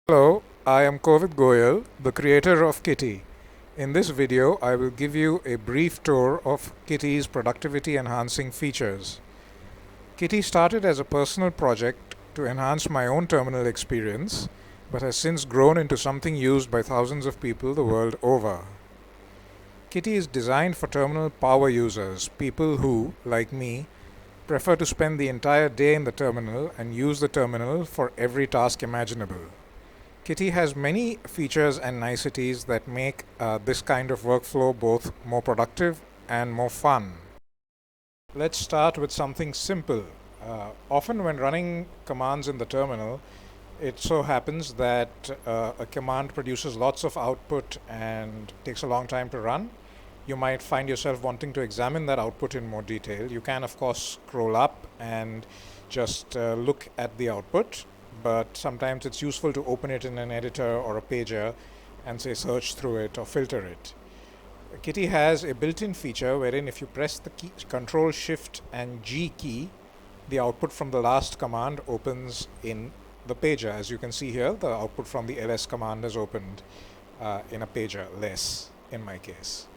Hello, I am Kovid Goyal, the creator of Kitty. In this video, I will give you a brief tour of Kitty's productivity enhancing features. Kitty started as a personal project to enhance my own terminal experience, but has since grown into something used by thousands of people the world over. Kitty is designed for terminal power users, people who, like me, prefer to spend the entire day in the terminal and use the terminal for every task imaginable. Kitty has many features and niceties that make this kind of workflow both more productive and more fun. Let's start with something simple. Often, when running commands in the terminal, it so happens that a command produces lots of output and takes a long time to run. You might find yourself wanting to examine that output in more detail. You can, of course, scroll up and just look at the output, but sometimes it's useful to open it in an editor or a pager and say search through it or filter it. Kitty has a built-in feature wherein if you press the key, Control Shift and G key, the output from the last command opens in the pager. As you can see here, the output from the ls command is opened in a pager, less in my case.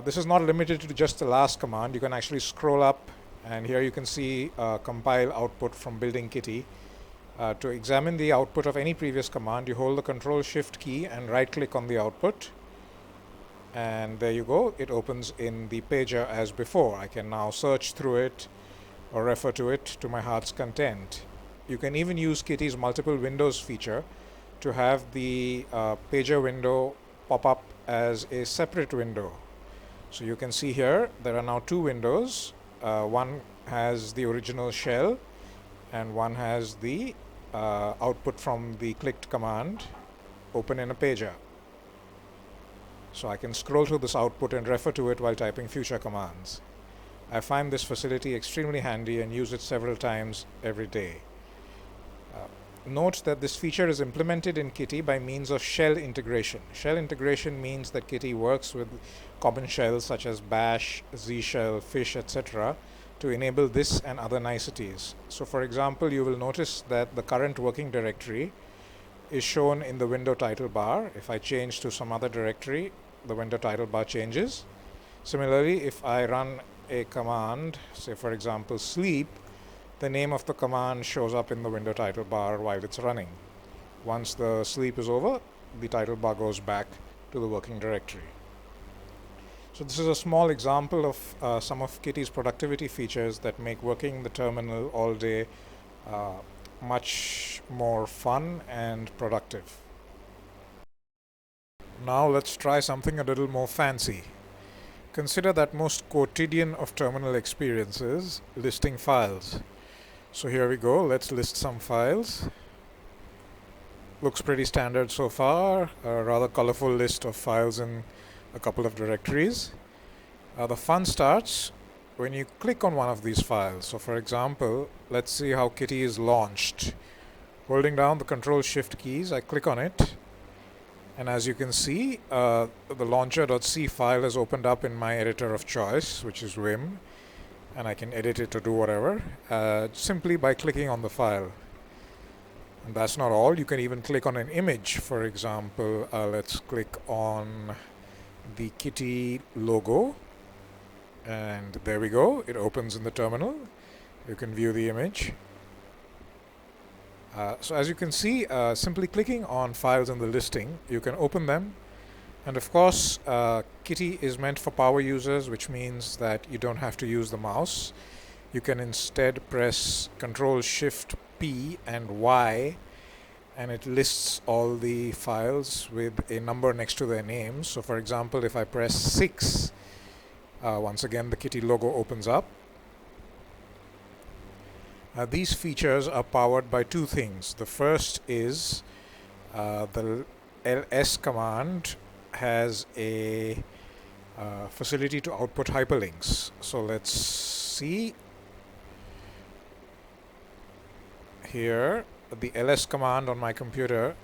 This is not limited to just the last command. You can actually scroll up, and here you can see compile output from building Kitty. To examine the output of any previous command, you hold the Control Shift key and right click on the output, and there you go, it opens in the pager as before. I can now search through it or refer to it to my heart's content. You can even use Kitty's multiple windows feature to have the pager window pop up as a separate window. So you can see here there are now two windows. One has the original shell and one has the output from the clicked command open in a pager. So I can scroll through this output and refer to it while typing future commands. I find this facility extremely handy and use it several times every day. Note that this feature is implemented in Kitty by means of shell integration. Shell integration means that Kitty works with common shells such as Bash, Z shell, Fish, etc. to enable this and other niceties. So for example, you will notice that the current working directory is shown in the window title bar. If I change to some other directory, the window title bar changes. Similarly, if I run a command, say for example sleep, the name of the command shows up in the window title bar while it's running. Once the sleep is over, the title bar goes back to the working directory. So this is a small example of some of Kitty's productivity features that make working the terminal all day much more fun and productive. Now let's try something a little more fancy. Consider that most quotidian of terminal experiences, listing files. So here we go, let's list some files. Looks pretty standard so far, a rather colorful list of files in a couple of directories. The fun starts when you click on one of these files. So for example, let's see how Kitty is launched. Holding down the Control Shift keys, I click on it, and as you can see, the launcher.c file is opened up in my editor of choice, which is Vim, and I can edit it to do whatever simply by clicking on the file. And that's not all, you can even click on an image. For example, let's click on the Kitty logo, and there we go, it opens in the terminal. You can view the image. So as you can see, simply clicking on files in the listing, you can open them. And of course, Kitty is meant for power users, which means that you don't have to use the mouse. You can instead press Control Shift P and Y, and it lists all the files with a number next to their names. So for example, if I press 6, once again the Kitty logo opens up. These features are powered by two things. The first is the ls command has a facility to output hyperlinks. So let's see here, the ls command on my computer,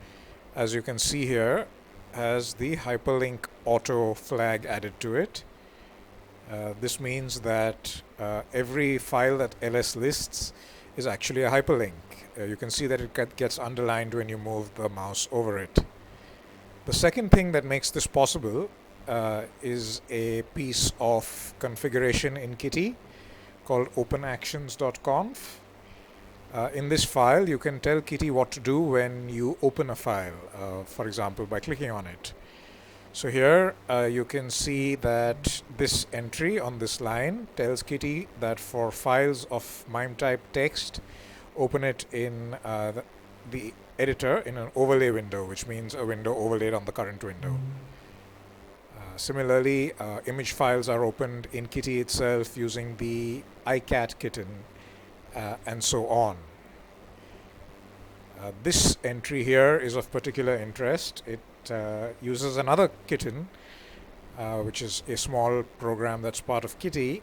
as you can see here, has the hyperlink auto flag added to it. This means that every file that ls lists is actually a hyperlink, You can see that it gets underlined when you move the mouse over it. The second thing that makes this possible is a piece of configuration in Kitty called openactions.conf. In this file, you can tell Kitty what to do when you open a file, for example, by clicking on it. So here you can see that this entry on this line tells Kitty that for files of MIME type text, open it in the editor in an overlay window, which means a window overlaid on the current window. Similarly, image files are opened in Kitty itself using the iCat kitten, and so on. This entry here is of particular interest. It uses another kitten, which is a small program that's part of Kitty,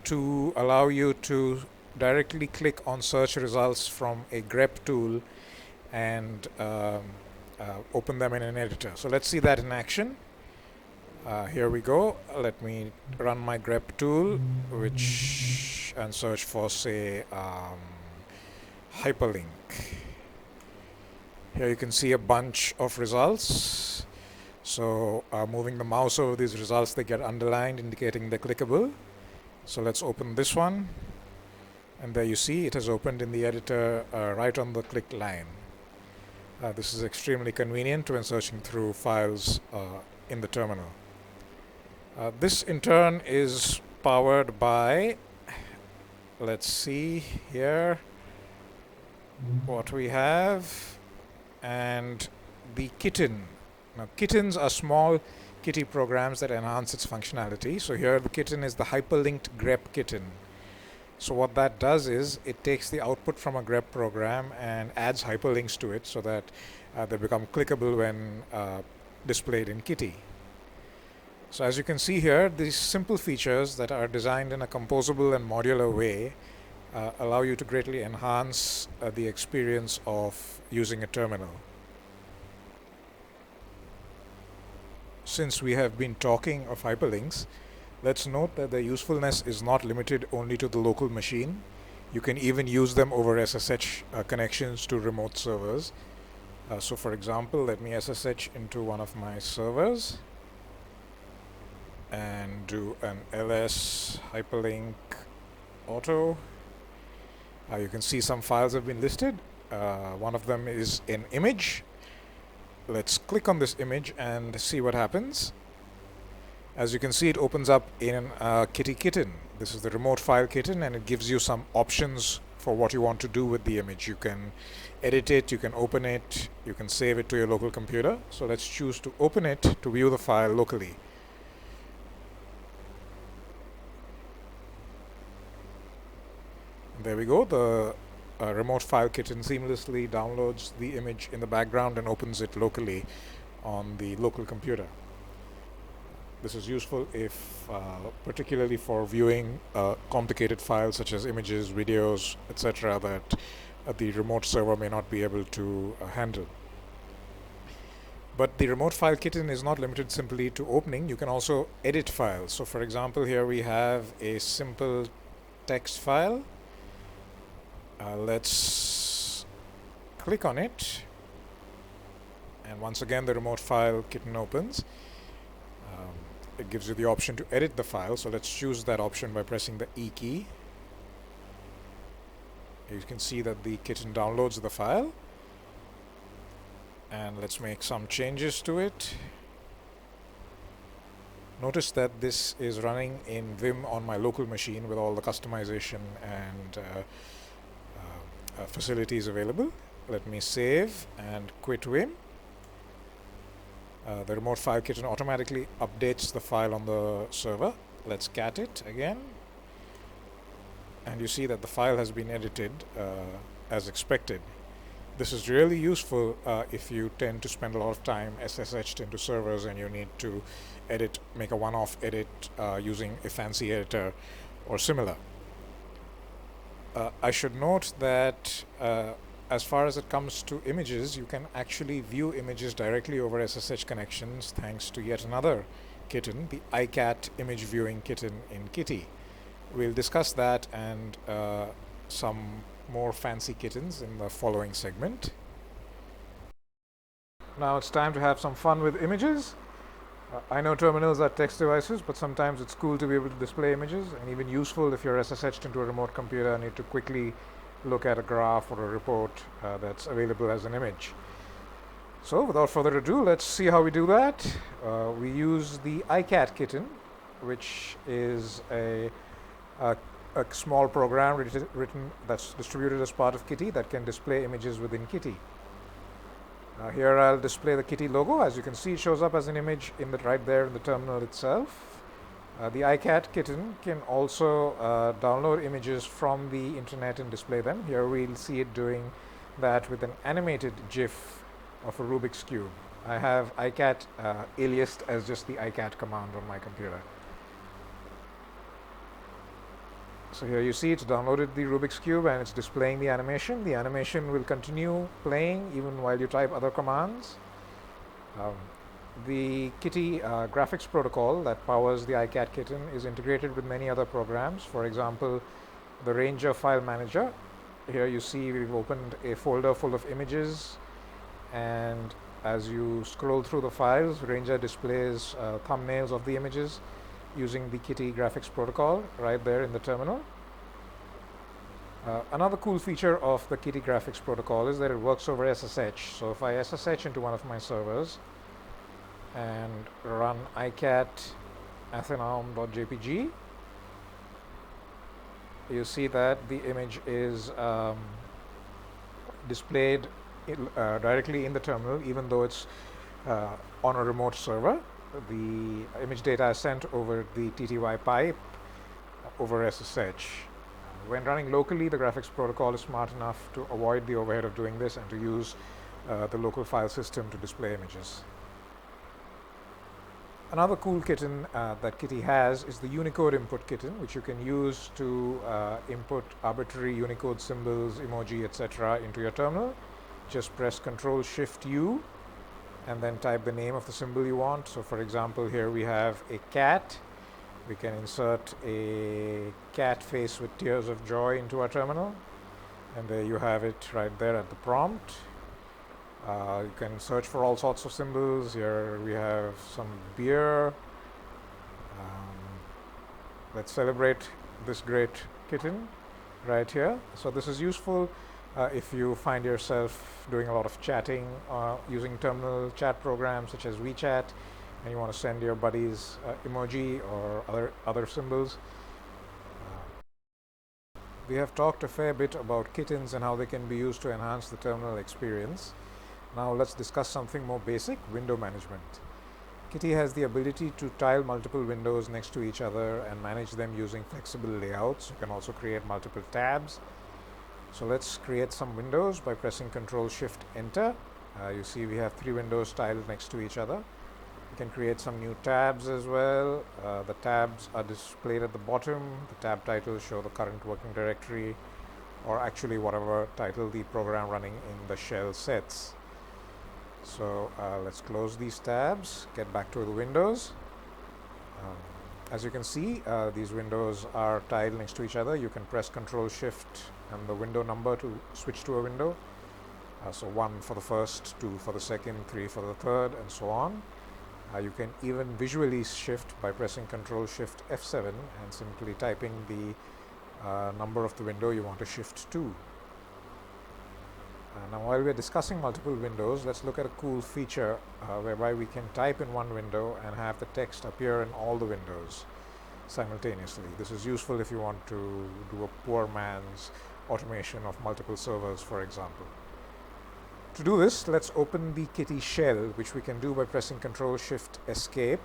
to allow you to directly click on search results from a grep tool and open them in an editor. So let's see that in action. Here we go. Let me run my grep tool, and search for, say, hyperlink. Here you can see a bunch of results. So moving the mouse over these results, they get underlined, indicating they're clickable. So let's open this one. And there you see it has opened in the editor right on the clicked line. This is extremely convenient when searching through files in the terminal. This in turn is powered by, let's see here what we have, and the kitten. Now kittens are small Kitty programs that enhance its functionality. So here the kitten is the hyperlinked grep kitten. So what that does is it takes the output from a grep program and adds hyperlinks to it so that they become clickable when displayed in Kitty. So as you can see here, these simple features that are designed in a composable and modular way allow you to greatly enhance the experience of using a terminal. Since we have been talking of hyperlinks, let's note that their usefulness is not limited only to the local machine. You can even use them over SSH connections to remote servers. So for example, let me SSH into one of my servers and do an ls hyperlink auto. You can see some files have been listed. One of them is an image. Let's click on this image and see what happens. As you can see, it opens up in Kitty Kitten. This is the remote file kitten, and it gives you some options for what you want to do with the image. You can edit it, you can open it, you can save it to your local computer. So let's choose to open it to view the file locally. There we go. The remote file kitten seamlessly downloads the image in the background and opens it locally on the local computer. This is useful if particularly for viewing complicated files such as images, videos, etc. that the remote server may not be able to handle. But the remote file kitten is not limited simply to opening. You can also edit files. So for example, here we have a simple text file. Let's click on it, and once again the remote file kitten opens. It gives you the option to edit the file, so let's choose that option by pressing the E key. You can see that the kitten downloads the file, and let's make some changes to it. Notice that this is running in Vim on my local machine with all the customization and facilities available. Let me save and quit Vim. The remote file kitten automatically updates the file on the server. Let's cat it again, and you see that the file has been edited as expected. This is really useful if you tend to spend a lot of time SSH'd into servers and you need to make a one-off edit using a fancy editor or similar. I should note that as far as it comes to images, you can actually view images directly over SSH connections thanks to yet another kitten, the iCat image viewing kitten in Kitty. We'll discuss that and some more fancy kittens in the following segment. Now it's time to have some fun with images. I know terminals are text devices, but sometimes it's cool to be able to display images, and even useful if you're SSH'd into a remote computer and need to quickly look at a graph or a report that's available as an image. So without further ado, let's see how we do that. We use the iCat kitten, which is a small program written that's distributed as part of Kitty that can display images within Kitty. Here I'll display the Kitty logo. As you can see, it shows up as an image right there in the terminal itself. The iCat kitten can also download images from the internet and display them. Here we'll see it doing that with an animated GIF of a Rubik's Cube. I have iCat aliased as just the iCat command on my computer. So here you see it's downloaded the Rubik's Cube and it's displaying the animation. The animation will continue playing even while you type other commands. The Kitty graphics protocol that powers the iCat kitten is integrated with many other programs. For example, the Ranger file manager. Here you see we've opened a folder full of images, and as you scroll through the files, Ranger displays thumbnails of the images using the Kitty graphics protocol right there in the terminal. Another cool feature of the Kitty graphics protocol is that it works over SSH. So if I SSH into one of my servers and run iCat athenaum.jpg, you see that the image is displayed directly in the terminal, even though it's on a remote server. The image data is sent over the TTY pipe over SSH. When running locally, the graphics protocol is smart enough to avoid the overhead of doing this and to use the local file system to display images. Another cool kitten that Kitty has is the Unicode input kitten, which you can use to input arbitrary Unicode symbols, emoji, etc. into your terminal. Just press Ctrl-Shift-U and then type the name of the symbol you want. So for example, here we have a cat. We can insert a cat face with tears of joy into our terminal, and there you have it right there at the prompt. You can search for all sorts of symbols. Here we have some beer. Let's celebrate this great kitten right here. So this is useful if you find yourself doing a lot of chatting using terminal chat programs such as WeChat, and you want to send your buddies emoji or other symbols. We have talked a fair bit about kittens and how they can be used to enhance the terminal experience. Now let's discuss something more basic: window management. Kitty has the ability to tile multiple windows next to each other and manage them using flexible layouts. You can also create multiple tabs. So let's create some windows by pressing Ctrl-Shift-Enter. You see we have 3 windows tiled next to each other. You can create some new tabs as well. The tabs are displayed at the bottom. The tab titles show the current working directory, or actually whatever title the program running in the shell sets. So let's close these tabs, get back to the windows. As you can see, these windows are tiled next to each other. You can press Ctrl-Shift and the window number to switch to a window. So 1 for the first, 2 for the second, 3 for the third, and so on. You can even visually shift by pressing Ctrl-Shift-F7 and simply typing the number of the window you want to shift to. Now while we're discussing multiple windows, let's look at a cool feature whereby we can type in one window and have the text appear in all the windows simultaneously. This is useful if you want to do a poor man's automation of multiple servers, for example. To do this, let's open the Kitty shell, which we can do by pressing Ctrl-Shift-Escape.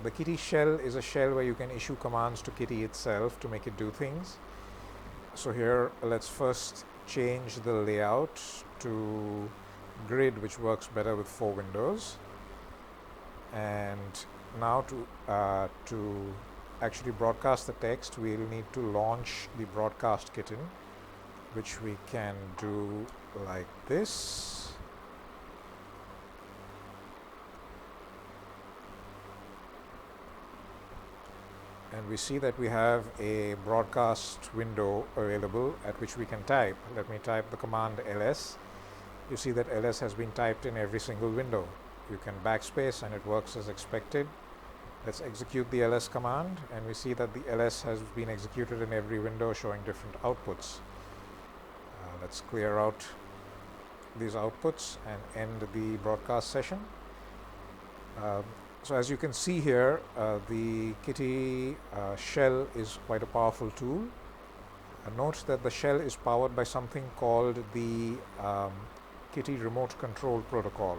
The Kitty shell is a shell where you can issue commands to Kitty itself to make it do things. So here, let's first change the layout to grid, which works better with 4 windows. And now to actually broadcast the text, we'll need to launch the broadcast kitten, which we can do like this. and we see that we have a broadcast window available at which we can type. Let me type the command ls. You see that ls has been typed in every single window. You can backspace and it works as expected. Let's execute the ls command, and we see that the ls has been executed in every window, showing different outputs. Let's clear out these outputs and end the broadcast session. So as you can see here, the Kitty shell is quite a powerful tool. Note that the shell is powered by something called the Kitty Remote Control Protocol.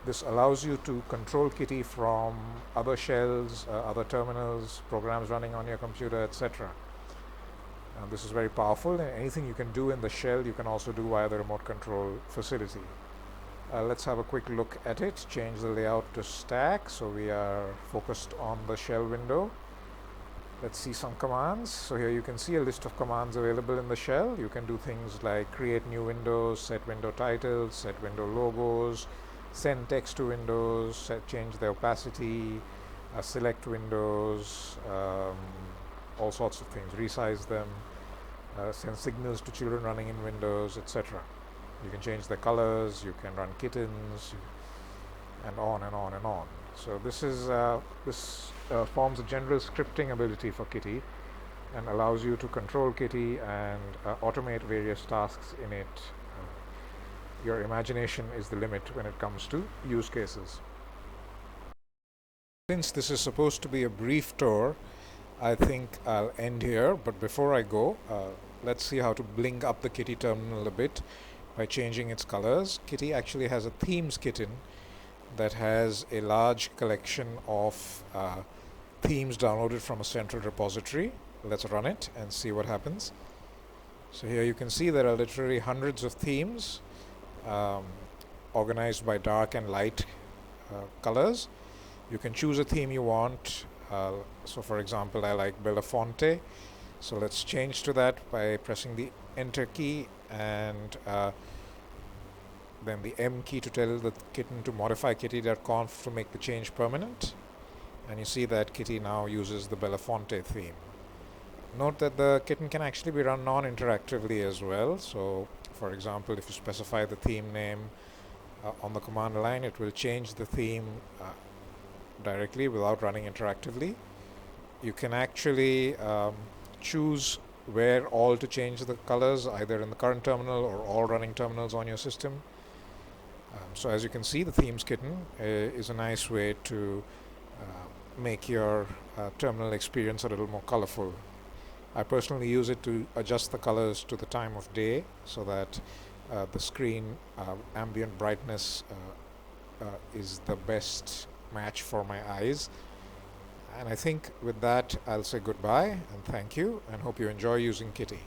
This allows you to control Kitty from other shells, other terminals, programs running on your computer, etc. This is very powerful, and anything you can do in the shell you can also do via the remote control facility. Let's have a quick look at it. Change the layout to stack so we are focused on the shell window. Let's see some commands. So here you can see a list of commands available in the shell. You can do things like create new windows, set window titles, set window logos, send text to windows, change the opacity, select windows, all sorts of things, resize them, send signals to children running in Windows, etc. You can change the colors, you can run kittens, and on and on and on. So this forms a general scripting ability for Kitty and allows you to control Kitty and automate various tasks in it. Your imagination is the limit when it comes to use cases. Since this is supposed to be a brief tour, I think I'll end here, but before I go, let's see how to bling up the Kitty terminal a bit by changing its colors. Kitty actually has a themes kitten that has a large collection of themes downloaded from a central repository. Let's run it and see what happens. So here you can see there are literally hundreds of themes organized by dark and light colors. You can choose a theme you want. So for example, I like Belafonte, so let's change to that by pressing the enter key and then the M key to tell the kitten to modify kitty.conf to make the change permanent, and you see that Kitty now uses the Belafonte theme. Note that the kitten can actually be run non-interactively as well. So for example, if you specify the theme name on the command line, it will change the theme directly without running interactively. You can actually choose where all to change the colors, either in the current terminal or all running terminals on your system. So as you can see, the themes kitten is a nice way to make your terminal experience a little more colorful. I personally use it to adjust the colors to the time of day so that the screen ambient brightness is the best match for my eyes. And I think with that I'll say goodbye and thank you, and hope you enjoy using Kitty.